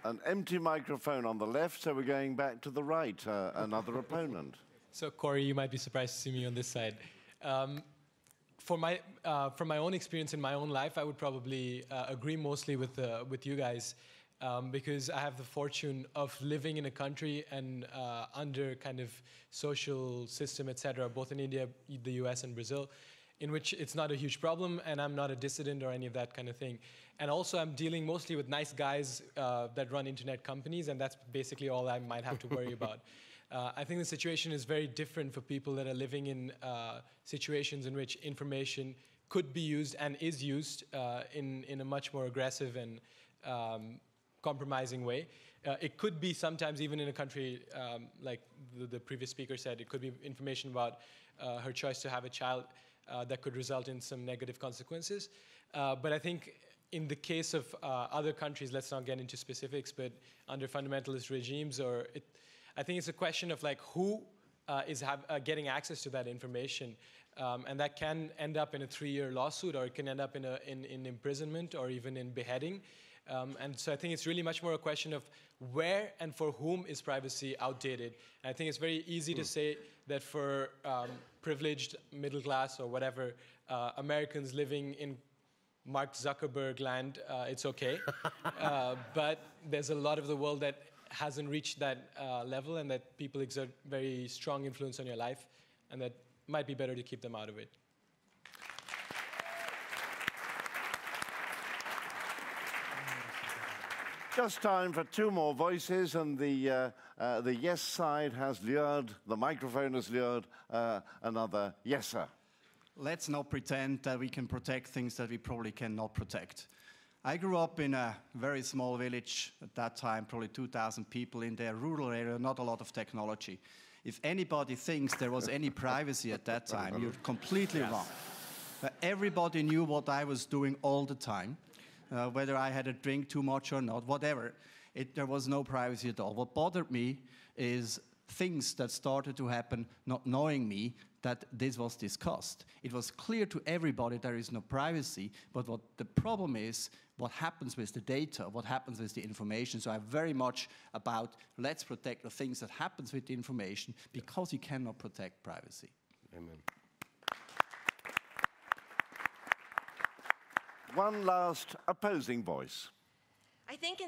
An empty microphone on the left, so we're going back to the right, another opponent. So, Cory, you might be surprised to see me on this side. From my own experience in my own life, I would probably agree mostly with you guys, because I have the fortune of living in a country and under kind of social system, etc., both in India, the US, and Brazil, in which it's not a huge problem, and I'm not a dissident or any of that kind of thing. And also, I'm dealing mostly with nice guys that run internet companies, and that's basically all I might have to worry about. I think the situation is very different for people that are living in situations in which information could be used and is used in a much more aggressive and compromising way. It could be sometimes even in a country like the previous speaker said, it could be information about her choice to have a child that could result in some negative consequences. But I think in the case of other countries, let's not get into specifics, but under fundamentalist regimes, I think it's a question of like who is getting access to that information. And that can end up in a 3-year lawsuit, or it can end up in imprisonment or even in beheading. And so I think it's really much more a question of where and for whom is privacy outdated. And I think it's very easy to say that for privileged, middle class, or whatever, Americans living in Mark Zuckerberg land, it's okay. But there's a lot of the world that hasn't reached that level, and that people exert very strong influence on your life, and that might be better to keep them out of it. Just time for 2 more voices, and the yes side has lured, the microphone has lured another yeser. Let's not pretend that we can protect things that we probably cannot protect. I grew up in a very small village at that time, probably 2,000 people in there, rural area, not a lot of technology. If anybody thinks there was any privacy at that time, you're completely wrong. Everybody knew what I was doing all the time, whether I had a drink too much or not, whatever. There was no privacy at all. What bothered me is things that started to happen not knowing me, that this was discussed. It was clear to everybody there is no privacy, but what the problem is, what happens with the data, what happens with the information. So I'm very much about let's protect the things that happens with the information, because you cannot protect privacy. Amen. One last opposing voice. I think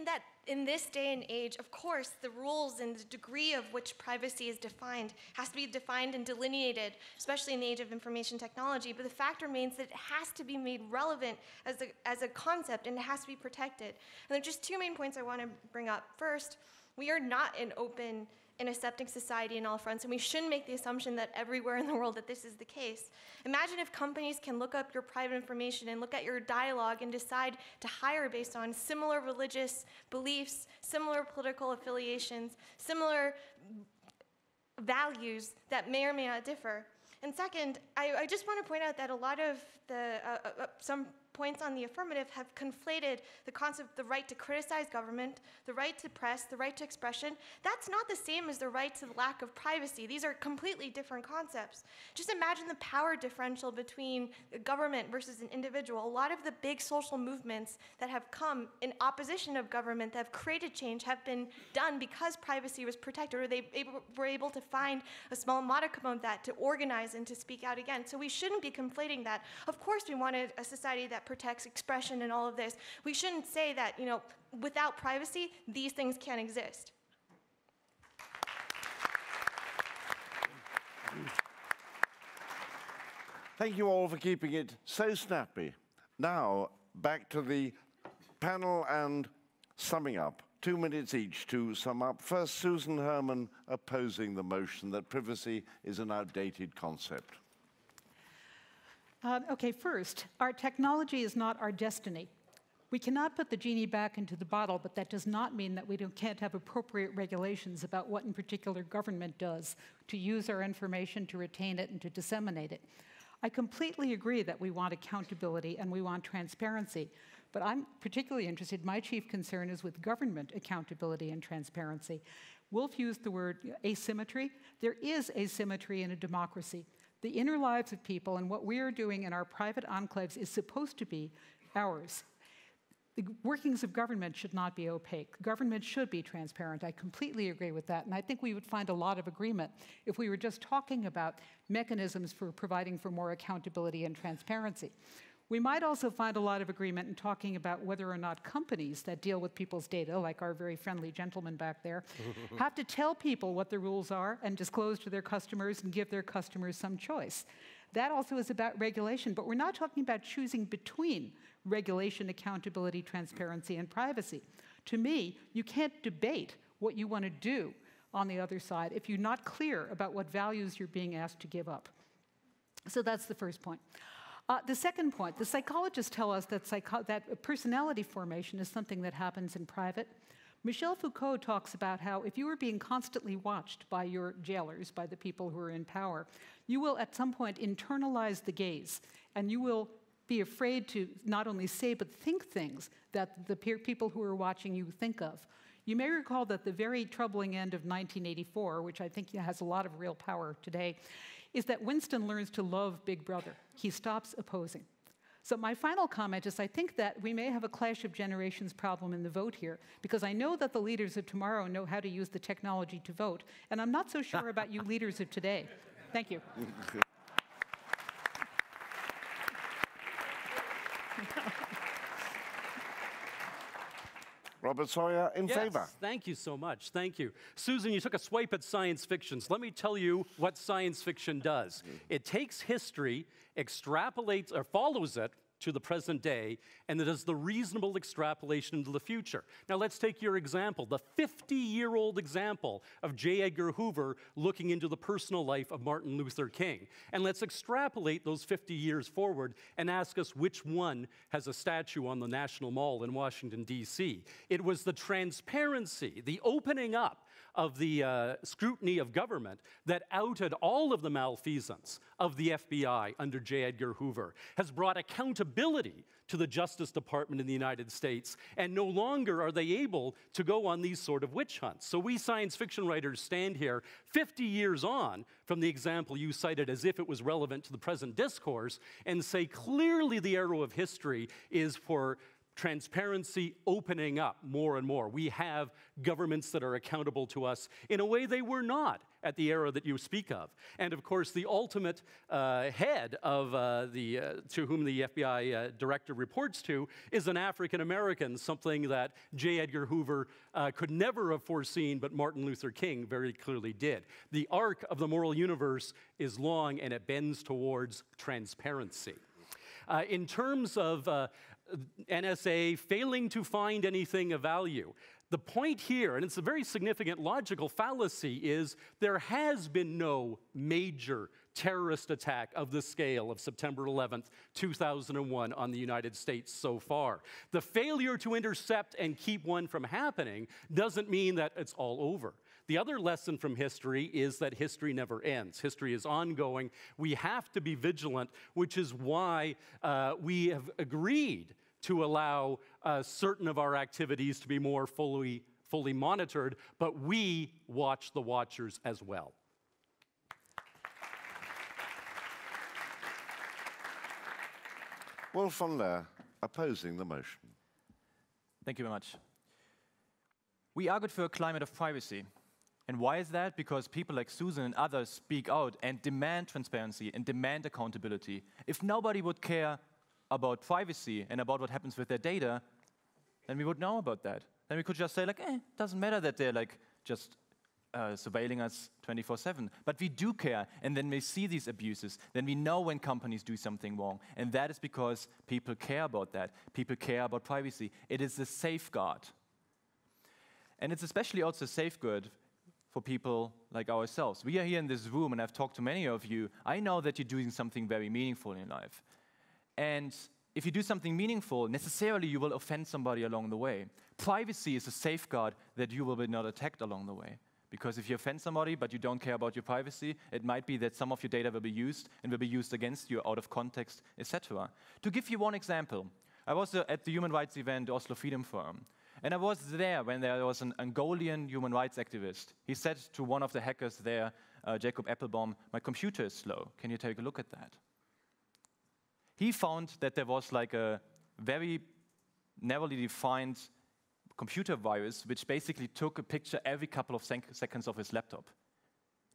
in this day and age, of course, the rules and the degree of which privacy is defined has to be defined and delineated, especially in the age of information technology. But the fact remains that it has to be made relevant as a concept, and it has to be protected. And there are just 2 main points I want to bring up. First, we are not an open and accepting society in all fronts, and we shouldn't make the assumption that everywhere in the world that this is the case. Imagine if companies can look up your private information and look at your dialogue and decide to hire based on similar religious beliefs, similar political affiliations, similar values that may or may not differ. And second, I just want to point out that a lot of some points on the affirmative have conflated the concept of the right to criticize government, the right to press, the right to expression. That's not the same as the right to the lack of privacy. These are completely different concepts. Just imagine the power differential between the government versus an individual. A lot of the big social movements that have come in opposition of government that have created change have been done because privacy was protected, or they were able to find a small modicum of that to organize and to speak out again. So we shouldn't be conflating that. Of course, we wanted a society that protects expression and all of this. We shouldn't say that, without privacy, these things can't exist. Thank you all for keeping it so snappy. Now, back to the panel and summing up. 2 minutes each to sum up. First, Susan Herman opposing the motion that privacy is an outdated concept. Okay, first, our technology is not our destiny. We cannot put the genie back into the bottle, but that does not mean that we can't have appropriate regulations about what in particular government does to use our information, to retain it, and to disseminate it. I completely agree that we want accountability and we want transparency, but I'm particularly interested, my chief concern is with government accountability and transparency. Wolf used the word asymmetry. There is asymmetry in a democracy. The inner lives of people and what we are doing in our private enclaves is supposed to be ours. The workings of government should not be opaque. Government should be transparent. I completely agree with that. And I think we would find a lot of agreement if we were just talking about mechanisms for providing for more accountability and transparency. We might also find a lot of agreement in talking about whether or not companies that deal with people's data, like our very friendly gentleman back there, have to tell people what the rules are and disclose to their customers and give their customers some choice. That also is about regulation, but we're not talking about choosing between regulation, accountability, transparency, and privacy. To me, you can't debate what you want to do on the other side if you're not clear about what values you're being asked to give up. So that's the first point. The second point, the psychologists tell us that personality formation is something that happens in private. Michel Foucault talks about how if you are being constantly watched by your jailers, by the people who are in power, you will at some point internalize the gaze, and you will be afraid to not only say but think things that the people who are watching you think of. You may recall that the very troubling end of 1984, which I think has a lot of real power today, is that Winston learns to love Big Brother. He stops opposing. So my final comment is I think that we may have a clash of generations problem in the vote here, because I know that the leaders of tomorrow know how to use the technology to vote, and I'm not so sure about you leaders of today. Thank you. Robert Sawyer, in favor. Thank you so much. Thank you. Susan, you took a swipe at science fiction. So let me tell you what science fiction does. It takes history, extrapolates or follows it to the present day, and it does the reasonable extrapolation into the future. Now let's take your example, the 50-year-old example of J. Edgar Hoover looking into the personal life of Martin Luther King. And let's extrapolate those 50 years forward and ask us which one has a statue on the National Mall in Washington, D.C. It was the transparency, the opening up of the scrutiny of government that outed all of the malfeasance of the FBI under J. Edgar Hoover, has brought accountability to the Justice Department in the United States, and no longer are they able to go on these sort of witch hunts. So we science fiction writers stand here 50 years on from the example you cited as if it was relevant to the present discourse and say clearly the arrow of history is for transparency opening up more and more. We have governments that are accountable to us in a way they were not at the era that you speak of. And of course, the ultimate head of to whom the FBI director reports to is an African American, something that J. Edgar Hoover could never have foreseen, but Martin Luther King very clearly did. The arc of the moral universe is long, and it bends towards transparency. In terms of NSA failing to find anything of value, the point here, and it's a very significant logical fallacy, is there has been no major terrorist attack of the scale of September 11th, 2001 on the United States so far. The failure to intercept and keep one from happening doesn't mean that it's all over. The other lesson from history is that history never ends. History is ongoing. We have to be vigilant, which is why we have agreed to allow certain of our activities to be more fully monitored, but we watch the watchers as well. Wolf von Laer, opposing the motion. Thank you very much. We argued for a climate of privacy. And why is that? Because people like Susan and others speak out and demand transparency and demand accountability. If nobody would care about privacy and about what happens with their data, then we would know about that. Then we could just say, like, doesn't matter that they're like just surveilling us 24/7. But we do care, and then we see these abuses. Then we know when companies do something wrong. And that is because people care about that. People care about privacy. It is a safeguard. And it's especially also a safeguard for people like ourselves. We are here in this room, and I've talked to many of you. I know that you're doing something very meaningful in life. And if you do something meaningful, necessarily you will offend somebody along the way. Privacy is a safeguard that you will be not attacked along the way. Because if you offend somebody, but you don't care about your privacy, it might be that some of your data will be used and will be used against you out of context, etc. To give you one example, I was at the human rights event, Oslo Freedom Forum, and I was there when there was an Angolan human rights activist. He said to one of the hackers there, Jacob Appelbaum, "My computer is slow. Can you take a look at that?" He found that there was like a very narrowly defined computer virus which basically took a picture every couple of seconds of his laptop.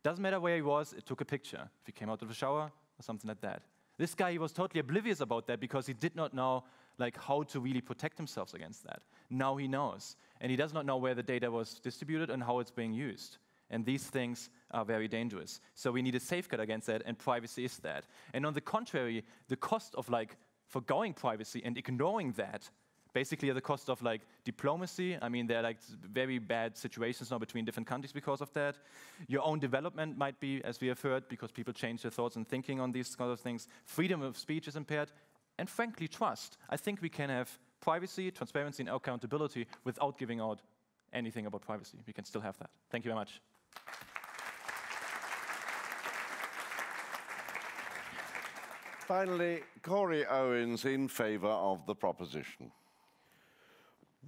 Doesn't matter where he was, it took a picture. If he came out of the shower or something like that. This guy, he was totally oblivious about that because he did not know like how to really protect himself against that. Now he knows. And he does not know where the data was distributed and how it's being used. And these things are very dangerous. So we need a safeguard against that, and privacy is that. And on the contrary, the cost of like forgoing privacy and ignoring that basically at the cost of like diplomacy. I mean, there are like very bad situations now between different countries because of that. Your own development might be, as we have heard, because people change their thoughts and thinking on these kind of things. Freedom of speech is impaired. And frankly, trust. I think we can have privacy, transparency, and accountability without giving out anything about privacy. We can still have that. Thank you very much. Finally, Cory Owens in favor of the proposition.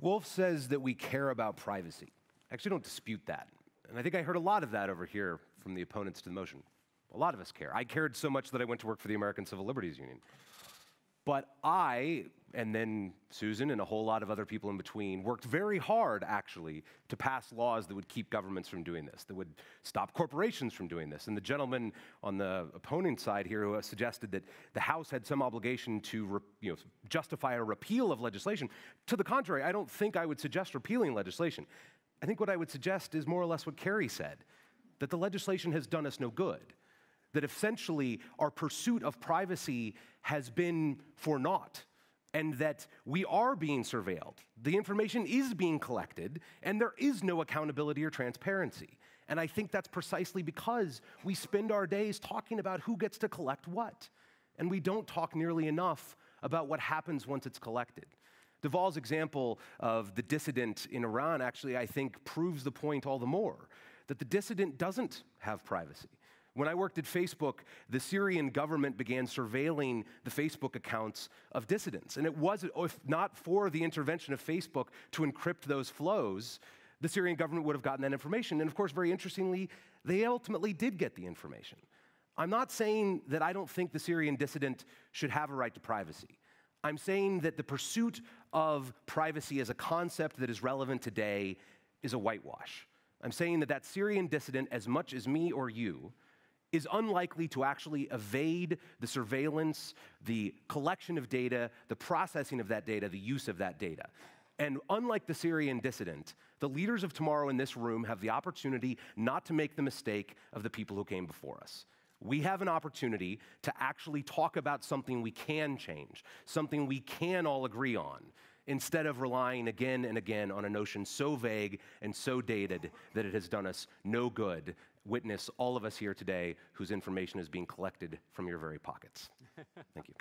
Wolf says that we care about privacy. I actually don't dispute that. And I think I heard a lot of that over here from the opponents to the motion. A lot of us care. I cared so much that I went to work for the American Civil Liberties Union. But I, and then Susan and a whole lot of other people in between, worked very hard, actually, to pass laws that would keep governments from doing this, that would stop corporations from doing this. And the gentleman on the opponent side here who suggested that the House had some obligation to justify a repeal of legislation. To the contrary, I don't think I would suggest repealing legislation. I think what I would suggest is more or less what Carrie said, that the legislation has done us no good. That essentially our pursuit of privacy has been for naught, and that we are being surveilled. The information is being collected, and there is no accountability or transparency. And I think that's precisely because we spend our days talking about who gets to collect what, and we don't talk nearly enough about what happens once it's collected. Duvall's example of the dissident in Iran actually, I think, proves the point all the more, that the dissident doesn't have privacy. When I worked at Facebook, the Syrian government began surveilling the Facebook accounts of dissidents. And it was, if not for the intervention of Facebook to encrypt those flows, the Syrian government would have gotten that information. And of course, very interestingly, they ultimately did get the information. I'm not saying that I don't think the Syrian dissident should have a right to privacy. I'm saying that the pursuit of privacy as a concept that is relevant today is a whitewash. I'm saying that that Syrian dissident, as much as me or you, is unlikely to actually evade the surveillance, the collection of data, the processing of that data, the use of that data. And unlike the Syrian dissident, the leaders of tomorrow in this room have the opportunity not to make the mistake of the people who came before us. We have an opportunity to actually talk about something we can change, something we can all agree on, instead of relying again and again on a notion so vague and so dated that it has done us no good. Witness all of us here today whose information is being collected from your very pockets. Thank you.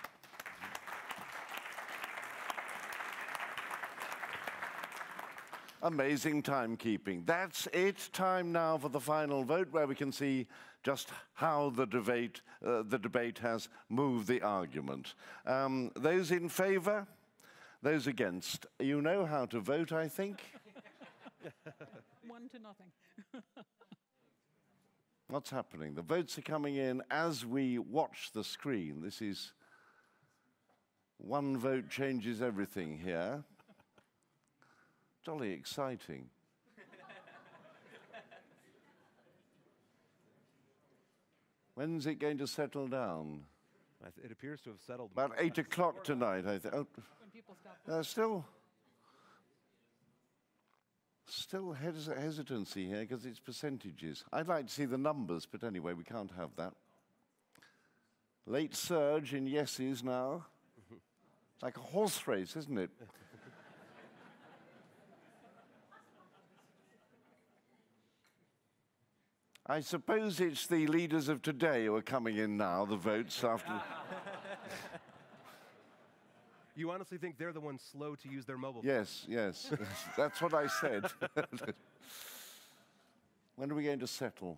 Amazing timekeeping. That's it. Time now for the final vote, where we can see just how the debate has moved the argument. Those in favor? Those against? You know how to vote, I think. 1-0. What's happening? The votes are coming in as we watch the screen. This is one vote changes everything here. Jolly exciting. When's it going to settle down? It appears to have settled. About 8 o'clock tonight, I think. Oh, Still hesitancy here because it's percentages. I'd like to see the numbers, but anyway, we can't have that. Late surge in yeses now. It's like a horse race, isn't it? I suppose it's the leaders of today who are coming in now, the votes after. You honestly think they're the ones slow to use their mobile phone? Yes, yes. That's what I said. When are we going to settle?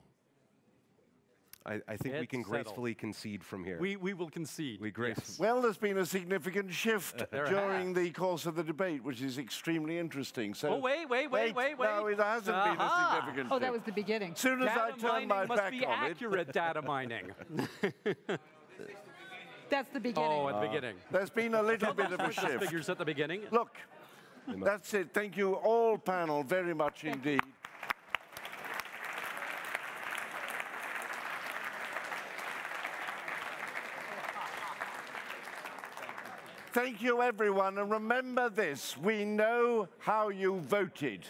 I think we can gracefully concede from here. We will concede. We grace. Well, there's been a significant shift during the course of the debate, which is extremely interesting. So wait. No, it hasn't been a significant shift. Oh, that was the beginning. As soon as I turn my must back be on accurate data mining. That's the beginning. Oh, at the beginning. There's been a little bit of a shift. Figures at the beginning. Look, that's it. Thank you all, panel, very much indeed. Thank you, everyone. And remember this, we know how you voted.